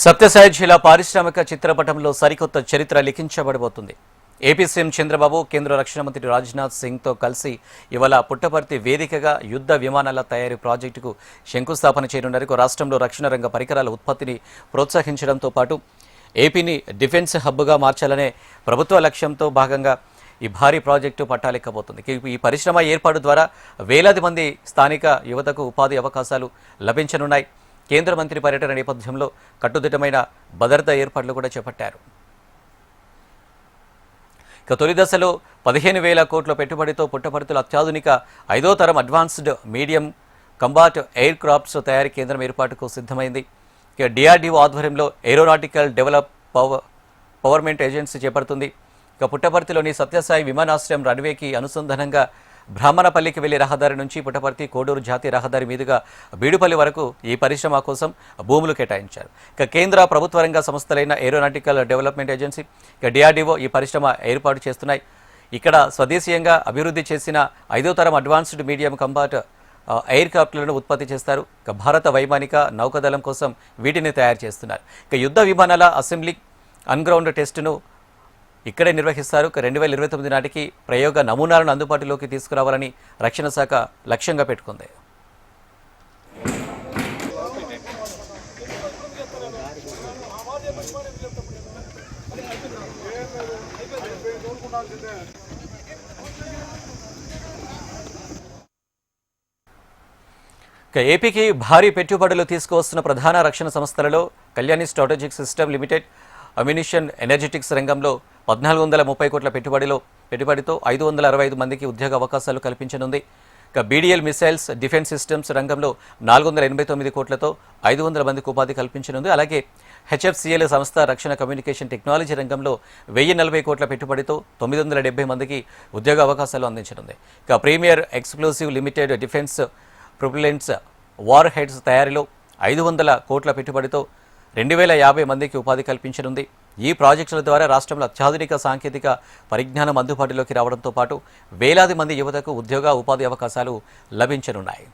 సత్యసాయి జిల్లా పారిశ్రామిక చిత్రపటంలో సరికొత్త చరిత్ర లిఖించబడబోతుంది. ఏపీ సీఎం చంద్రబాబు కేంద్ర రక్షణ మంత్రి రాజ్నాథ్ సింగ్తో కలిసి ఇవాళ పుట్టపర్తి వేదికగా యుద్ధ విమానాల తయారీ ప్రాజెక్టుకు శంకుస్థాపన చేయనున్నారు. రాష్ట్రంలో రక్షణ రంగ పరికరాల ఉత్పత్తిని ప్రోత్సహించడంతో పాటు ఏపీని డిఫెన్స్ హబ్గా మార్చాలనే ప్రభుత్వ లక్ష్యంతో భాగంగా ఈ భారీ ప్రాజెక్టు పట్టాలెక్కబోతుంది. ఈ పరిశ్రమ ఏర్పాటు ద్వారా వేలాది మంది స్థానిక యువతకు ఉపాధి అవకాశాలు లభించనున్నాయి. కేంద్ర మంత్రి పర్యటన నేపథ్యంలో కట్టుదిట్టమైన భద్రతా ఏర్పాట్లు కూడా చేపట్టారు. తొలి దశలో 15,000 కోట్ల పెట్టుబడితో పుట్టపర్తిలో అత్యాధునిక 5వ తరం advanced medium combat air crafts తయారీ కేంద్రం ఏర్పాటుకు సిద్ధమైంది. డిఆర్డీఓ ఆధ్వర్యంలో ఏరోనాటికల్ పవర్మెంట్ ఏజెన్సీ చేపడుతుంది. పుట్టపర్తిలోని సత్యసాయి విమానాశ్రయం రన్వేకి అనుసంధానంగా బ్రాహ్మణపల్లికి వెళ్లే రహదారి నుంచి పుట్టపర్తి కోడూరు జాతీయ రహదారి మీదుగా బీడుపల్లి వరకు ఈ పరిశ్రమ కోసం భూములు కేటాయించారు. కేంద్ర ప్రభుత్వ రంగ సంస్థలైన ఏరోనాటికల్ డెవలప్మెంట్ ఏజెన్సీ, డిఆర్డీఓ ఈ పరిశ్రమ ఏర్పాటు చేస్తున్నాయి. ఇక్కడ స్వదేశీయంగా అభివృద్ధి చేసిన 5వ తరం అడ్వాన్స్డ్ మీడియం కంబాట్ ఎయిర్ క్రాఫ్ట్లను ఉత్పత్తి చేస్తారు. భారత వైమానిక నౌకాదళం కోసం వీటిని తయారు చేస్తున్నారు. యుద్ధ విమానాల అసెంబ్లీ అన్గ్రౌండ్ టెస్టును ఇక్కడే నిర్వహిస్తారు. 2029 నాటికి ప్రయోగ నమూనాలను అందుబాటులోకి తీసుకురావాలని రక్షణ శాఖ లక్ష్యంగా పెట్టుకుంది. ఏపీకి భారీ పెట్టుబడులు తీసుకువస్తున్న ప్రధాన రక్షణ సంస్థలలో Kalyani strategic system limited ammunition energetics రంగంలో 1,430 కోట్ల పెట్టుబడితో 565 మందికి ఉద్యోగ అవకాశాలు కల్పించనుంది. బీడీఎల్ మిసైల్స్ డిఫెన్స్ సిస్టమ్స్ రంగంలో 489 కోట్లతో 500 మందికి ఉపాధి కల్పించనుంది. అలాగే హెచ్ఎఫ్సిఎల్ సంస్థ రక్షణ కమ్యూనికేషన్ టెక్నాలజీ రంగంలో 1,040 కోట్ల పెట్టుబడితో 970 మందికి ఉద్యోగ అవకాశాలు అందించనుంది. Premier exclusive limited defence propellants war heads తయారీలో 500 కోట్ల పెట్టుబడితో 2,050 మందికి ఉపాధి కల్పించనుంది. ఈ ప్రాజెక్టుల ద్వారా రాష్ట్రంలో అత్యాధునిక సాంకేతిక పరిజ్ఞానం అందుబాటులోకి రావడంతో పాటు వేలాది మంది యువతకు ఉద్యోగ ఉపాధి అవకాశాలు లభించనున్నాయి.